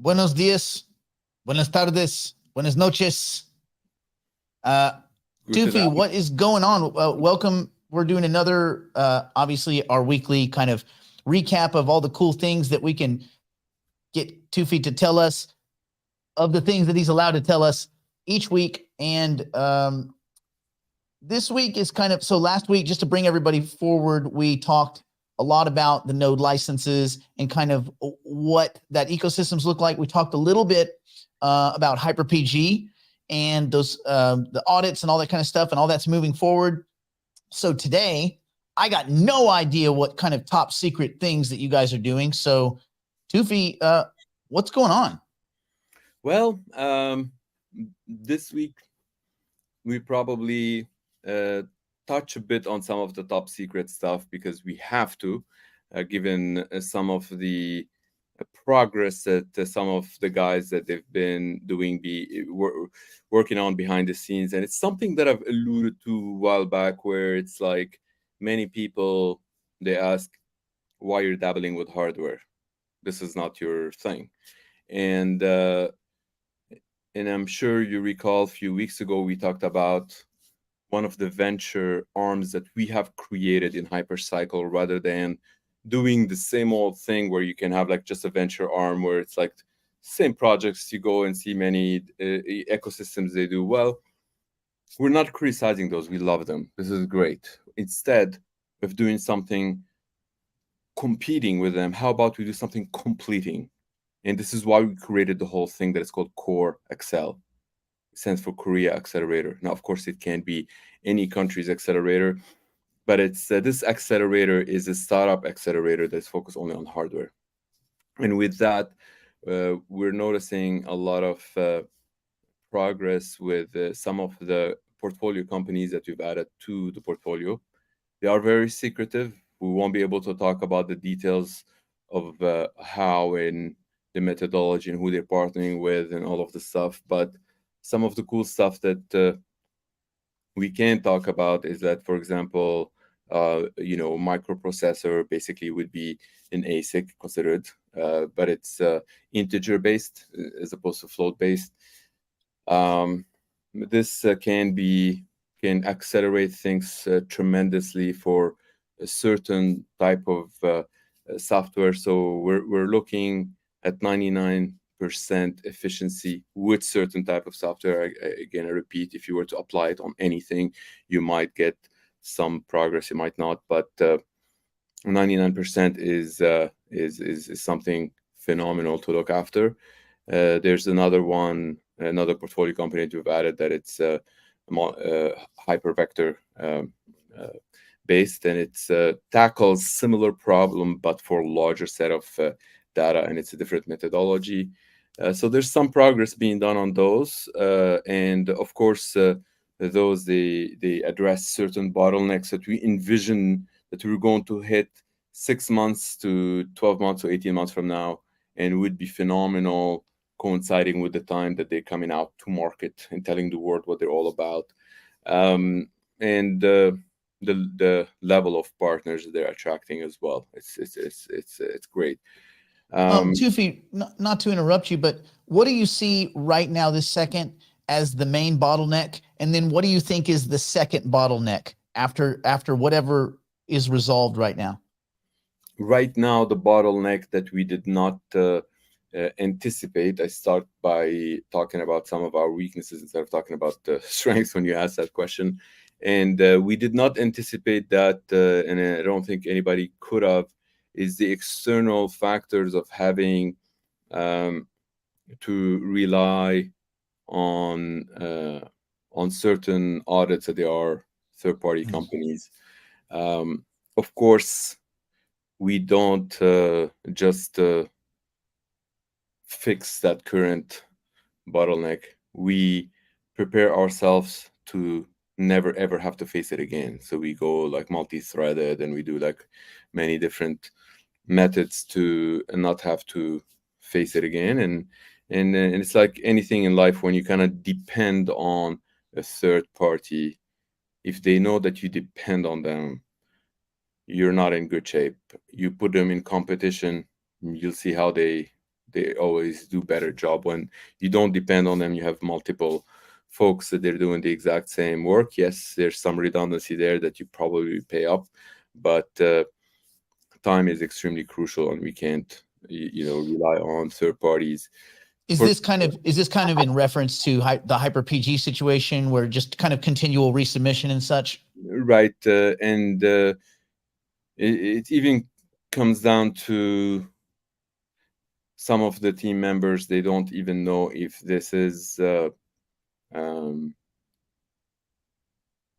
Buenos dias, buenas tardes, buenas noches. Tufi, what is going on? Welcome. We're doing another, obviously, our weekly kind of recap of all the cool things that we can get Tufi to tell us, of the things that he's allowed to tell us each week. And this week is kind of, so last week, just to bring everybody forward, we talked a lot about the node licenses and kind of what that ecosystems look like. We talked a little bit about HyperPG and those the audits and all that kind of stuff, and all that's moving forward. So today, I got no idea what kind of top secret things that you guys are doing. So, Tufi, what's going on? Well, this week we probably touch a bit on some of the top secret stuff because we have to, given some of the progress that some of the guys that they've been doing working on behind the scenes. And it's something that I've alluded to a while back, where it's like many people, they ask why you're dabbling with hardware. This is not your thing. And I'm sure you recall a few weeks ago, we talked about one of the venture arms that we have created in Hypercycle, rather than doing the same old thing where you can have like just a venture arm where it's like same projects, you go and see many ecosystems they do well. We're not criticizing those. We love them. This is great. Instead of doing something competing with them, how about we do something completing? And this is why we created the whole thing that is called Core Excel. It stands for Korea Accelerator. Now, of course, it can't be any country's accelerator, but it's this accelerator is a startup accelerator that's focused only on hardware. And with that, we're noticing a lot of progress with some of the portfolio companies that we've added to the portfolio. They are very secretive. We won't be able to talk about the details of how and the methodology and who they're partnering with and all of the stuff. But some of the cool stuff that we can talk about is that, for example, microprocessor basically would be an ASIC considered, but it's integer based as opposed to float based. This can accelerate things tremendously for a certain type of software. So we're looking at 99% efficiency with certain type of software. Again, I repeat, if you were to apply it on anything, you might get some progress, you might not, but 99% is something phenomenal to look after. There's another portfolio company that we've added that it's hypervector based, and it's tackles similar problem but for larger set of data, and it's a different methodology. So there's some progress being done on those, and of course those they address certain bottlenecks that we envision that we're going to hit 6 months to 12 months to 18 months from now, and would be phenomenal, coinciding with the time that they're coming out to market and telling the world what they're all about, and the level of partners they're attracting as well. It's great. Tufi, not to interrupt you, but what do you see right now this second as the main bottleneck? And then what do you think is the second bottleneck after whatever is resolved right now? Right now, the bottleneck that we did not anticipate, I start by talking about some of our weaknesses instead of talking about the strengths when you ask that question. And we did not anticipate that, and I don't think anybody could have, is the external factors of having to rely on certain audits that they are third-party companies. Of course, we don't just fix that current bottleneck. We prepare ourselves to never ever have to face it again. So we go like multi-threaded, and we do like many different methods to not have to face it again. And it's like anything in life, when you kind of depend on a third party, if they know that you depend on them, you're not in good shape. You put them in competition, you'll see how they they always do better job when you don't depend on them. You have multiple folks that they're doing the exact same work. Yes, there's some redundancy there that you probably pay up, but time is extremely crucial, and we can't rely on third parties. Is this kind of in reference to the Hyper PG situation, where just kind of continual resubmission and such? Right, and it even comes down to some of the team members. They don't even know if this is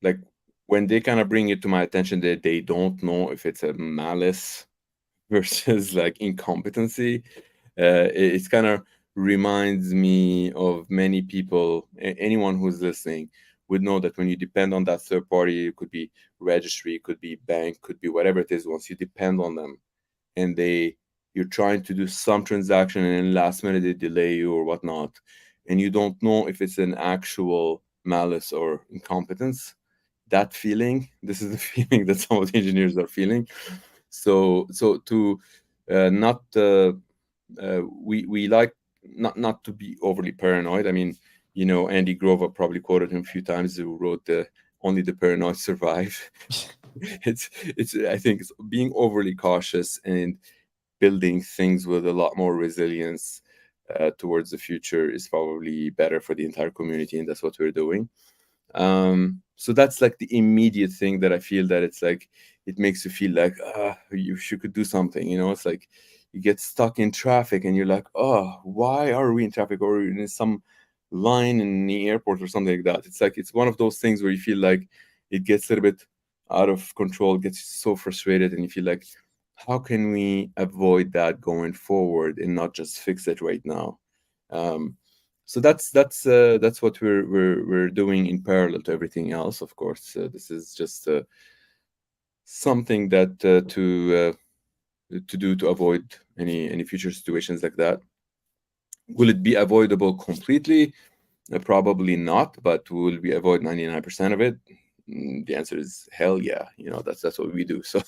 like, when they kind of bring it to my attention, that they don't know if it's a malice versus like incompetency. It kind of reminds me of many people. Anyone who's listening would know that when you depend on that third party, it could be registry, it could be bank, could be whatever it is. Once you depend on them, and you're trying to do some transaction, and then last minute they delay you or whatnot, and you don't know if it's an actual malice or incompetence. That feeling, this is the feeling that some of the engineers are feeling. So to not we like not to be overly paranoid. I mean, Andy Grove, I probably quoted him a few times, who wrote "Only the Paranoid Survive." it's I think it's being overly cautious and building things with a lot more resilience towards the future is probably better for the entire community, and that's what we're doing. So that's like the immediate thing that I feel that it's like, it makes you feel like you could do something. It's like you get stuck in traffic and you're like, oh, why are we in traffic, or in some line in the airport or something like that. It's like, it's one of those things where you feel like it gets a little bit out of control, gets so frustrated, and you feel like, how can we avoid that going forward and not just fix it right now? So that's what we're doing in parallel to everything else. Of course, this is just something that to do to avoid any future situations like that. Will it be avoidable completely? Probably not, but will we avoid 99% of it? The answer is hell yeah. That's what we do. So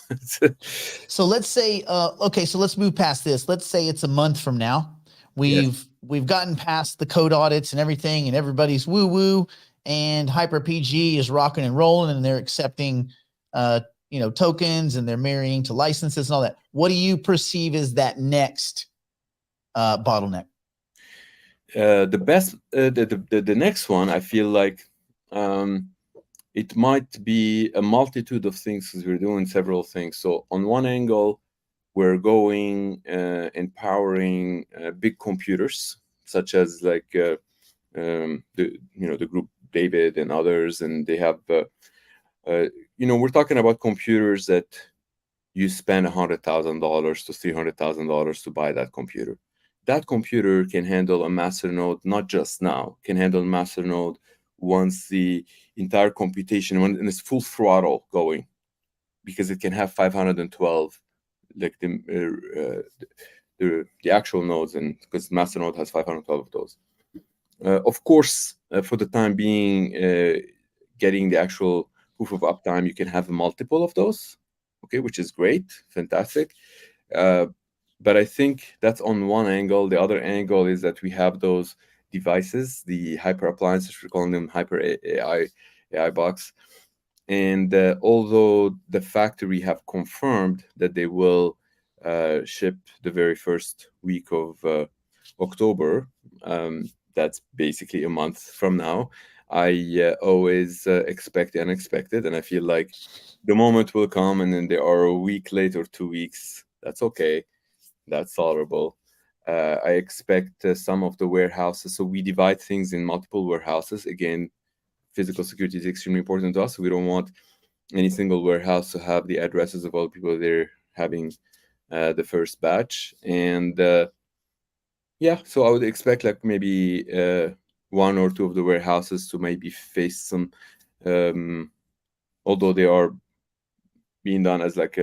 so let's say okay, so let's move past this. Let's say it's a month from now. We've gotten past the code audits and everything, and everybody's woo woo, and Hyper PG is rocking and rolling, and they're accepting tokens, and they're marrying to licenses and all that. What do you perceive as that next bottleneck? The best the next one, I feel like it might be a multitude of things, because we're doing several things. So on one angle, we're going empowering big computers, such as like the group David and others, and they have we're talking about computers that you spend $100,000 to $300,000 to buy that computer. That computer can handle a master node, not just now, can handle master node once the entire computation, when it's full throttle going, because it can have 512, like the actual nodes, and because master node has 512 of those. Of course, for the time being, getting the actual proof of uptime, you can have a multiple of those, okay, which is great, fantastic. But I think that's on one angle. The other angle is that we have those devices, the hyper appliances, we're calling them hyper AI box. And although the factory have confirmed that they will ship the very first week of October, that's basically a month from now, I always expect the unexpected, and I feel like the moment will come, and then they are a week late or 2 weeks. That's okay. That's tolerable. I expect some of the warehouses. So we divide things in multiple warehouses. Again, physical security is extremely important to us. We don't want any single warehouse to have the addresses of all the people they're having the first batch. And so I would expect like maybe one or two of the warehouses to maybe face some, although they are being done as like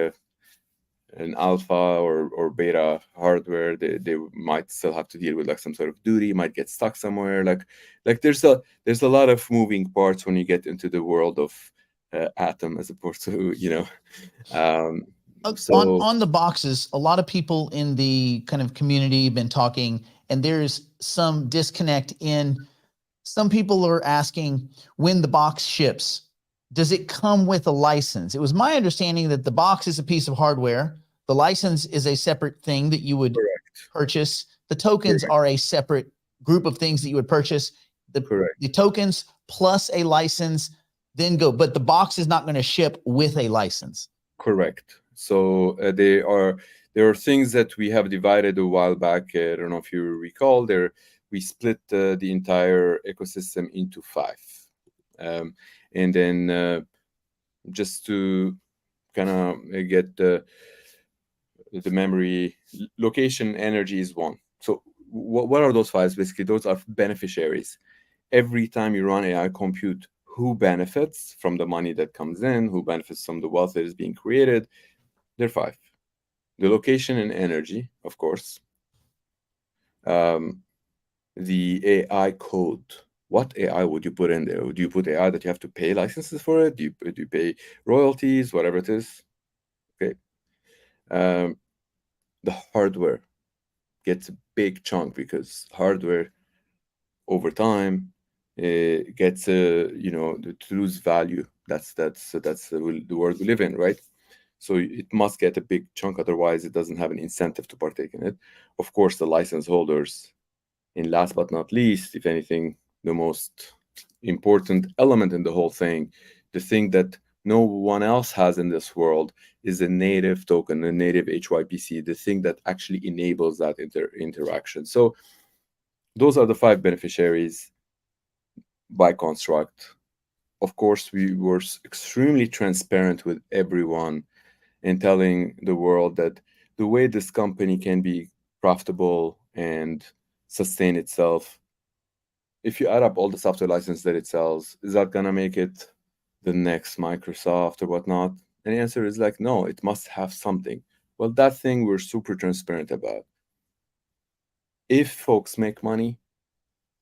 an alpha or beta hardware, they might still have to deal with like some sort of duty, might get stuck somewhere. Like there's a lot of moving parts when you get into the world of Atom, as opposed to So on the boxes, a lot of people in the kind of community have been talking, and there's some disconnect in some people are asking when the box ships, does it come with a license? It was my understanding that the box is a piece of hardware. The license is a separate thing that you would correct, purchase. The tokens correct, are a separate group of things that you would purchase. correct. The tokens plus a license then go, but the box is not going to ship with a license. Correct. So there are things that we have divided a while back. I don't know if you recall. We split the entire ecosystem into 5, and then just to kind of get the memory, location, energy is one. So what are those 5? Basically, those are beneficiaries. Every time you run AI compute, who benefits from the money that comes in, who benefits from the wealth that is being created? There are 5. The location and energy, of course. The AI code. What AI would you put in there? Do you put AI that you have to pay licenses for it? Do you pay royalties, whatever it is? Okay. The hardware gets a big chunk because hardware over time gets to lose value. That's the world we live in, right? So it must get a big chunk, otherwise it doesn't have an incentive to partake in it. Of course, the license holders, and last but not least, if anything, the most important element in the whole thing, the thing that no one else has in this world, is a native token, a native HYPC, the thing that actually enables that interaction. So those are the 5 beneficiaries by construct. Of course, we were extremely transparent with everyone and telling the world that the way this company can be profitable and sustain itself, if you add up all the software license that it sells, is that gonna make it the next Microsoft or whatnot? And the answer is like, no, it must have something. Well, that thing we're super transparent about. If folks make money,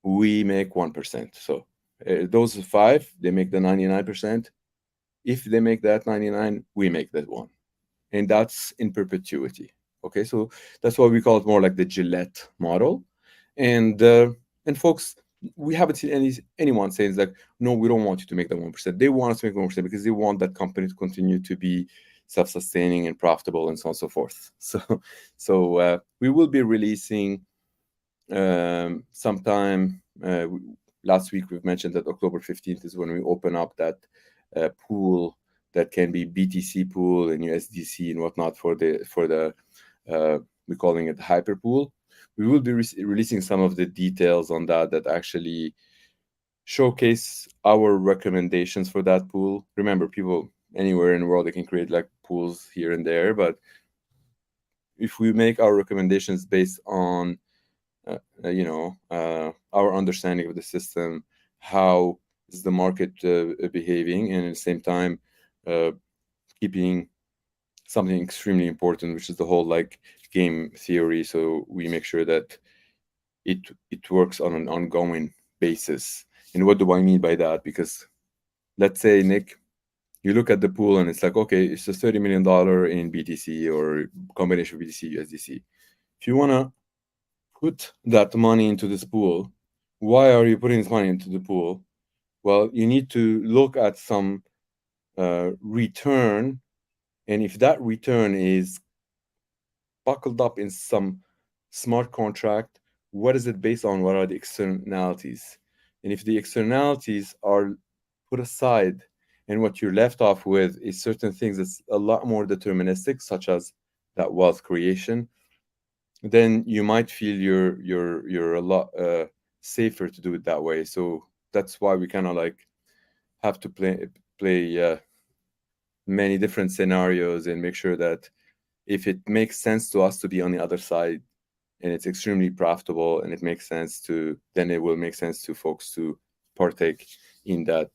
we make 1%. So those 5, they make the 99%. If they make that 99, we make that 1. And that's in perpetuity. Okay, so that's why we call it more like the Gillette model. And folks, we haven't seen anyone saying like, no, we don't want you to make that 1%. They want us to make 1% because they want that company to continue to be self-sustaining and profitable and so on and so forth. So we will be releasing sometime. Last week we've mentioned that October 15th is when we open up that pool that can be BTC pool and USDC and whatnot for the we're calling it Hyperpool. We will be releasing some of the details on that actually showcase our recommendations for that pool. Remember, people anywhere in the world, they can create like pools here and there, but if we make our recommendations based on our understanding of the system, how is the market behaving, and at the same time keeping something extremely important, which is the whole like game theory. So we make sure that it works on an ongoing basis. And what do I mean by that? Because let's say, Nick, you look at the pool and it's like, okay, it's a $30 million in BTC or combination of BTC, USDC. If you want to put that money into this pool, why are you putting this money into the pool? Well, you need to look at some return. And if that return is buckled up in some smart contract, what is it based on? What are the externalities? And if the externalities are put aside and what you're left off with is certain things that's a lot more deterministic, such as that wealth creation, then you might feel you're a lot safer to do it that way. So that's why we kind of like have to play many different scenarios and make sure that if it makes sense to us to be on the other side and it's extremely profitable and it makes sense to, then it will make sense to folks to partake in that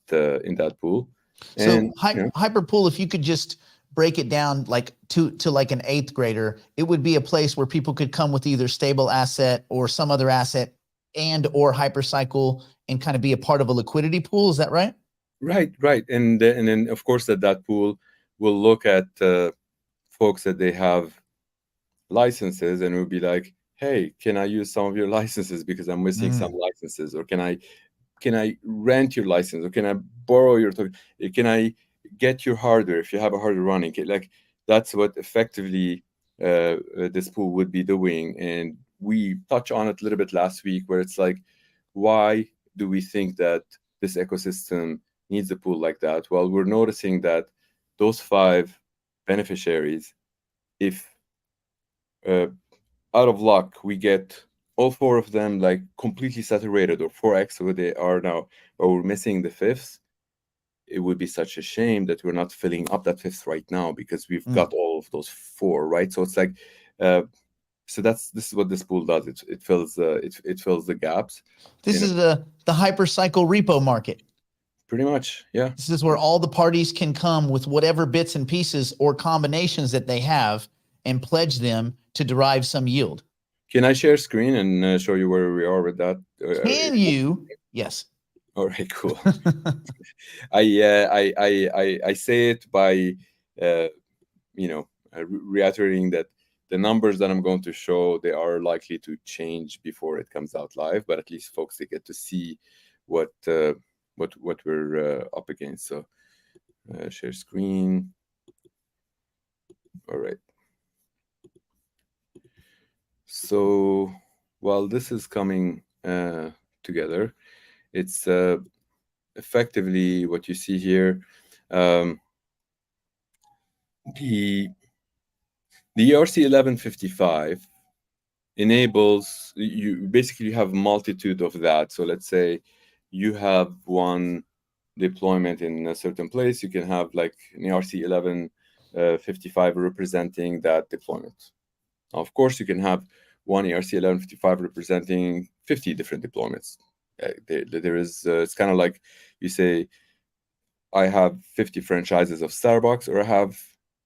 pool. And so Hyperpool, if you could just break it down like to like an 8th grader, it would be a place where people could come with either stable asset or some other asset and or Hypercycle and kind of be a part of a liquidity pool. Is that right? Right. And then of course that pool will look at folks that they have licenses, and we'll be like, hey, can I use some of your licenses because I'm missing some licenses? Or can I rent your license? Or can I borrow your token? Can I get your hardware if you have a hardware running? Like, that's what effectively this pool would be doing. And we touched on it a little bit last week, where it's like, why do we think that this ecosystem needs a pool like that? Well, we're noticing that those 5 beneficiaries, if out of luck we get all 4 of them like completely saturated, or 4x where they are now, but we're missing the 5th, it would be such a shame that we're not filling up that 5th right now, because we've got all of those 4, right? So it's like, so this is what this pool does. It fills the gaps. This is the Hypercycle repo market. Pretty much, yeah. This is where all the parties can come with whatever bits and pieces or combinations that they have and pledge them to derive some yield. Can I share screen and show you where we are with that? Can you? Yes. All right, cool. I say it by reiterating that the numbers that I'm going to show, they are likely to change before it comes out live, but at least folks, they get to see what we're up against. So share screen. All right. So while this is coming together, it's effectively what you see here. The ERC 1155 enables you, basically you have multitude of that. So let's say you have one deployment in a certain place, you can have like an ERC 1155 representing that deployment. Now, of course, you can have one ERC 1155 representing 50 different deployments. There is, it's kind of like you say, I have 50 franchises of Starbucks, or I have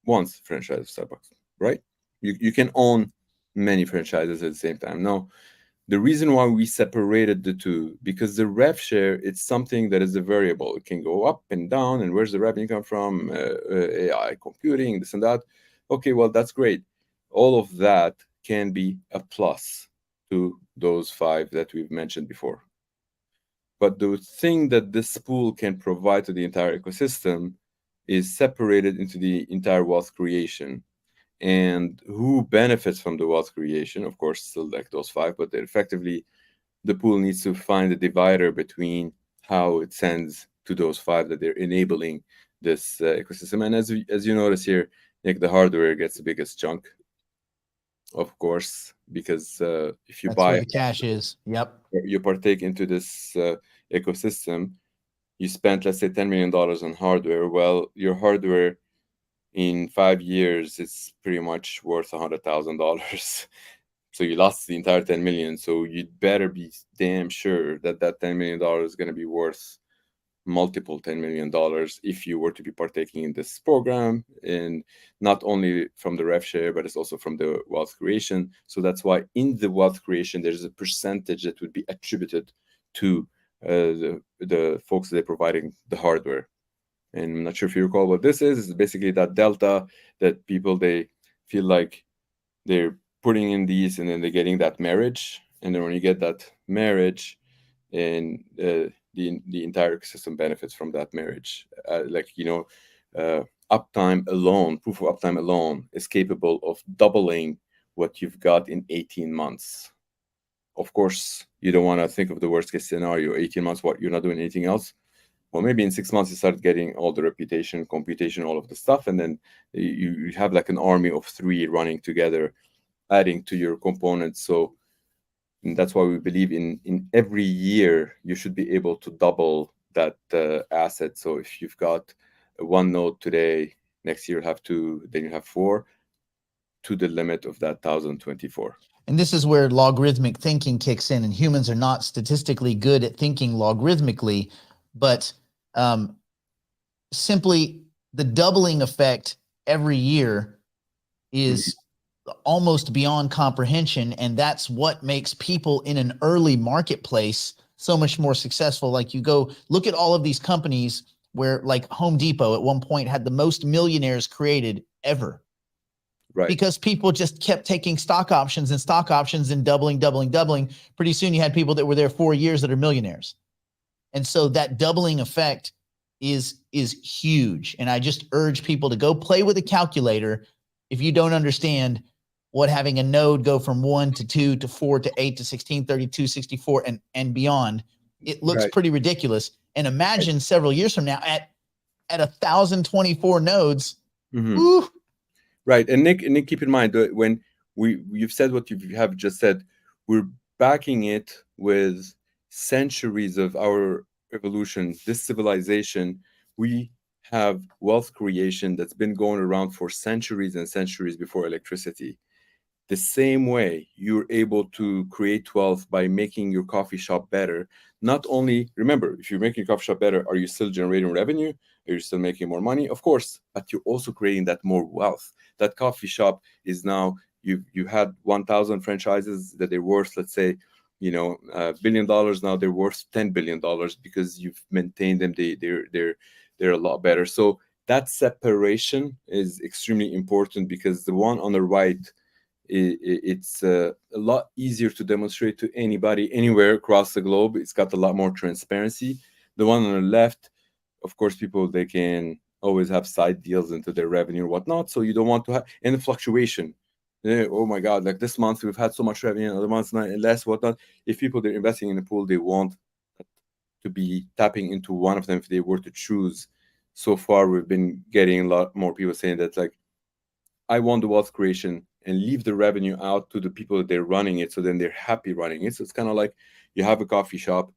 one franchise of Starbucks, right? You can own many franchises at the same time. Now, the reason why we separated the two, because the rev share, it's something that is a variable. It can go up and down, and where's the revenue come from? AI, computing, this and that. Okay, well, that's great. All of that can be a plus to those 5 that we've mentioned before. But the thing that this pool can provide to the entire ecosystem is separated into the entire wealth creation. And who benefits from the wealth creation? Of course, still like those 5, but effectively, the pool needs to find a divider between how it sends to those 5 that they're enabling this ecosystem. And as you notice here, Nick, the hardware gets the biggest chunk, of course, because if you That's buy where the cash is. Yep. You partake into this ecosystem, you spent, let's say, $10 million on hardware. Well, your hardware in 5 years, it's pretty much worth $100,000. So you lost the entire 10 million. So you'd better be damn sure that that $10 million is going to be worth multiple $10 million if you were to be partaking in this program, and not only from the rev share, but it's also from the wealth creation. So that's why in the wealth creation, there's a percentage that would be attributed to the folks that are providing the hardware. And I'm not sure if you recall what this is. It's basically that delta that people, they feel like they're putting in these and then they're getting that marriage. And then when you get that marriage, and the entire ecosystem benefits from that marriage. Uptime alone, proof of uptime alone is capable of doubling what you've got in 18 months. Of course, you don't want to think of the worst case scenario. 18 months, what, you're not doing anything else? Well, maybe in 6 months you start getting all the reputation, computation, all of the stuff, and then you have like an army of 3 running together, adding to your components. So and that's why we believe in every year you should be able to double that asset. So if you've got 1 node today, next year you'll have 2, then you have 4, to the limit of that 1024. And this is where logarithmic thinking kicks in, and humans are not statistically good at thinking logarithmically, but simply the doubling effect every year is almost beyond comprehension. And that's what makes people in an early marketplace so much more successful. Like, you go look at all of these companies where, like, Home Depot at one point had the most millionaires created ever. Right. Because people just kept taking stock options and doubling. Pretty soon you had people that were there 4 years that are millionaires. And so that doubling effect is huge. And I just urge people to go play with a calculator if you don't understand what having a node go from 1 to 2 to 4 to 8 to 16, 32, 64 and beyond. It looks Right. pretty ridiculous. And imagine several years from now at 1,024 nodes. Mhm. Ooh, Right. And Nick, keep in mind that when you've said what you have just said, we're backing it with centuries of our evolution, this civilization. We have wealth creation that's been going around for centuries and centuries before electricity. The same way you're able to create wealth by making your coffee shop better. Not only, remember, if you're making your coffee shop better, are you still generating revenue? Are you still making more money? Of course, but you're also creating that more wealth. That coffee shop is now, you had 1,000 franchises that they're worth, let's say, $1 billion. Now they're worth $10 billion because you've maintained them. They're a lot better. So that separation is extremely important, because the one on the right, it's a lot easier to demonstrate to anybody anywhere across the globe. It's got a lot more transparency. The one on the left, of course, people, they can always have side deals into their revenue or whatnot. So you don't want to have any fluctuation. Oh my God, like this month we've had so much revenue, other months less, whatnot. If people, they're investing in the pool, they want to be tapping into one of them if they were to choose. So far, we've been getting a lot more people saying that, like, I want the wealth creation and leave the revenue out to the people that they're running it. So then they're happy running it. So it's kind of like you have a coffee shop,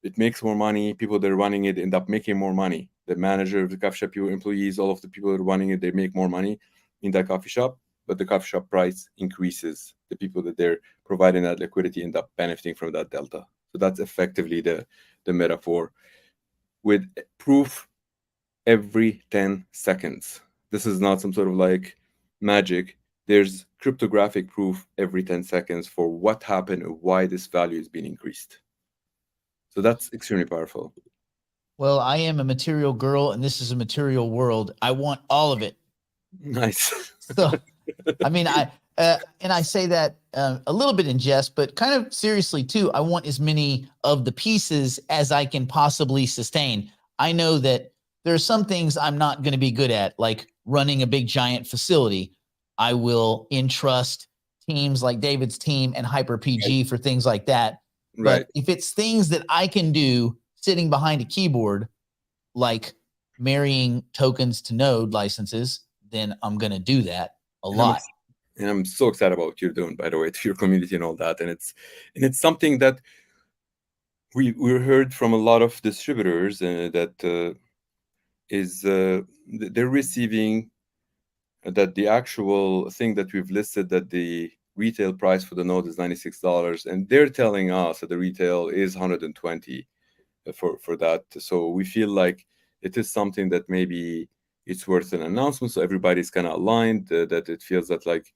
it makes more money. People that are running it end up making more money. The manager of the coffee shop, your employees, all of the people that are running it, they make more money in that coffee shop, but the coffee shop price increases. The people that they're providing that liquidity end up benefiting from that delta. So that's effectively the metaphor, with proof every 10 seconds. This is not some sort of like magic. There's cryptographic proof every 10 seconds for what happened and why this value is being increased. So that's extremely powerful. well, I am a material girl and this is a material world. I want all of it. Nice. So, I mean, and I say that a little bit in jest, but kind of seriously too. I want as many of the pieces as I can possibly sustain. I know that there are some things I'm not going to be good at, like running a big giant facility. I will entrust teams like David's team and Hyper PG for things like that. Right. But if it's things that I can do sitting behind a keyboard, like marrying tokens to node licenses, then I'm going to do that a lot. And I'm so excited about what you're doing, by the way, to your community and all that. And it's something that we heard from a lot of distributors that they're receiving that the actual thing that we've listed, that the retail price for the node is $96, and they're telling us that the retail is $120 for that. So we feel like it is something that maybe it's worth an announcement, so everybody's kind of aligned, that it feels that, like,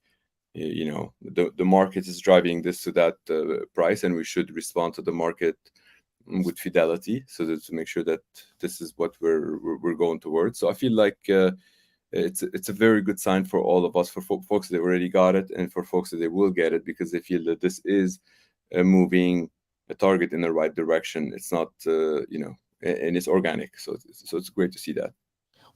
the market is driving this to that price, and we should respond to the market with fidelity, so that to make sure that this is what we're going towards. So I feel like it's a very good sign for all of us, for folks that already got it, and for folks that they will get it, because they feel that this is moving a target in the right direction. It's not, and it's organic. So it's great to see that.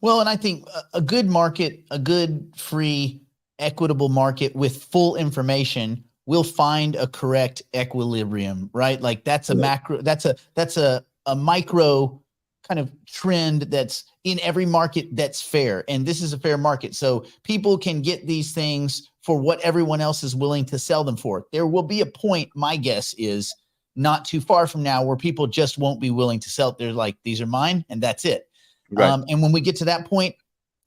Well, and I think a good market, a good free equitable market with full information will find a correct equilibrium, right? Like that's a macro, that's a micro kind of trend that's in every market that's fair. And this is a fair market. So people can get these things for what everyone else is willing to sell them for. There will be a point, my guess is not too far from now, where people just won't be willing to sell it. They're like, these are mine and that's it. Right. And when we get to that point,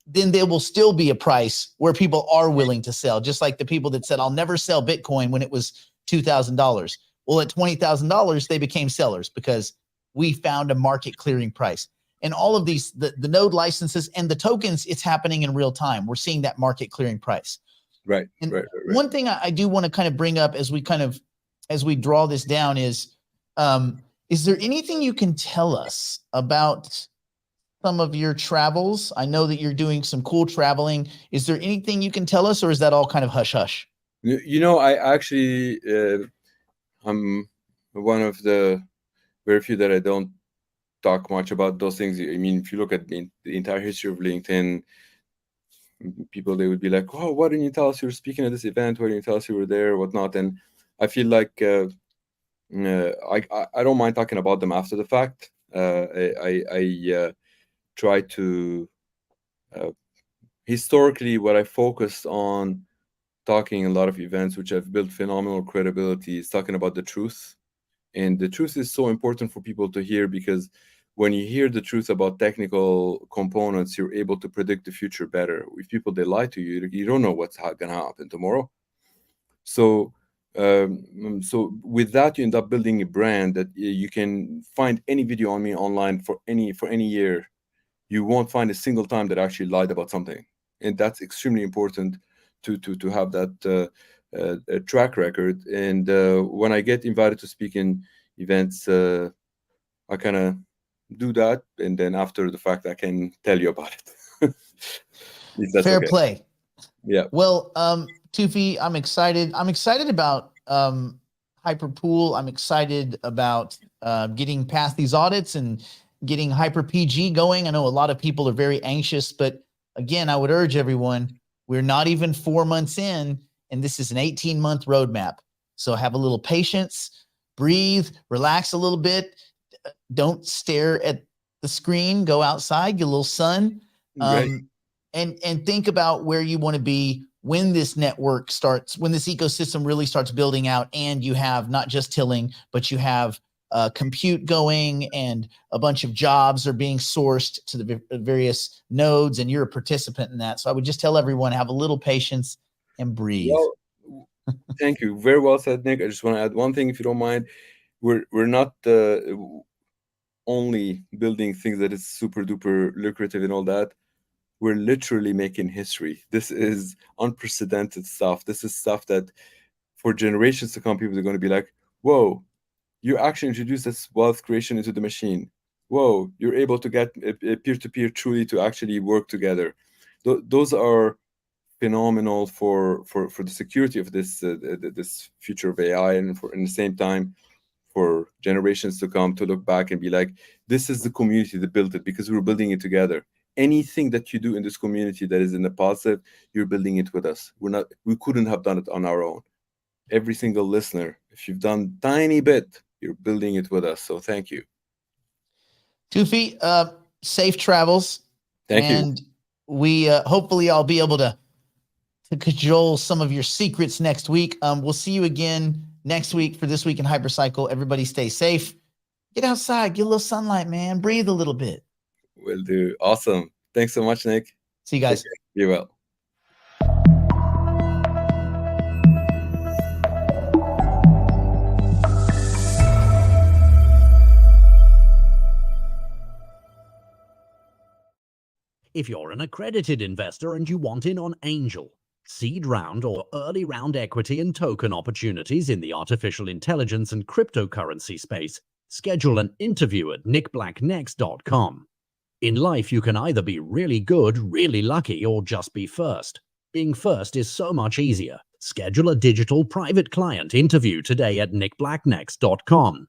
then there will still be a price where people are willing to sell, just like the people that said, I'll never sell Bitcoin when it was $2,000. Well, at $20,000, they became sellers because we found a market clearing price. And all of these, the node licenses and the tokens, it's happening in real time. We're seeing that market clearing price. Right. And right. One thing I do want to kind of bring up as we draw this down is there anything you can tell us about some of your travels? I know that you're doing some cool traveling. Is there anything you can tell us, or is that all kind of hush hush? You know, I actually, I'm one of the very few that I don't talk much about those things. I mean, if you look at the entire history of LinkedIn, people, they would be like, "Oh, why didn't you tell us you were speaking at this event? Why didn't you tell us you were there, whatnot?" And I feel like I don't mind talking about them after the fact. I try to historically, what I focused on talking a lot of events which have built phenomenal credibility is talking about the truth. And the truth is so important for people to hear, because when you hear the truth about technical components, you're able to predict the future better. If people, they lie to you, you don't know what's going to happen tomorrow. So with that, you end up building a brand that you can find any video on me online for any year. You won't find a single time that I actually lied about something. And that's extremely important to have that track record. And when I get invited to speak in events, I kind of do that, and then after the fact, I can tell you about it. If that's Fair okay. play. Yeah. Well, Tufi, I'm excited. I'm excited about Hyperpool. I'm excited about getting past these audits and getting Hyper PG going. I know a lot of people are very anxious, but again, I would urge everyone, we're not even 4 months in, and this is an 18-month roadmap. So have a little patience, breathe, relax a little bit. Don't stare at the screen, go outside, get a little sun, and think about where you want to be when this network starts, when this ecosystem really starts building out, and you have not just tilling, but you have compute going, and a bunch of jobs are being sourced to the various nodes, and you're a participant in that. So I would just tell everyone, have a little patience and breathe. Well, thank you. Very well said, Nick. I just want to add one thing, if you don't mind. We're not only building things that is super duper lucrative and all that. We're literally making history. This is unprecedented stuff. This is stuff that for generations to come, people are going to be like, whoa, you actually introduced this wealth creation into the machine. Whoa, you're able to get a peer-to-peer truly to actually work together. Those are phenomenal for the security of this this future of AI, and for, in the same time, for generations to come to look back and be like, this is the community that built it, because we were building it together. Anything that you do in this community that is in the positive, you're building it with us. We couldn't have done it on our own. Every single listener, if you've done tiny bit, you're building it with us. So thank you. Tufi, safe travels. Thank you. And we hopefully I'll be able to cajole some of your secrets next week. We'll see you again next week for This Week in Hypercycle. Everybody stay safe. Get outside, get a little sunlight, man. Breathe a little bit. Will do. Awesome. Thanks so much, Nick. See you guys. Be well. If you're an accredited investor and you want in on angel, seed round, or early round equity and token opportunities in the artificial intelligence and cryptocurrency space, schedule an interview at nickblacknext.com. In life, you can either be really good, really lucky, or just be first. Being first is so much easier. Schedule a digital private client interview today at nickblacknext.com.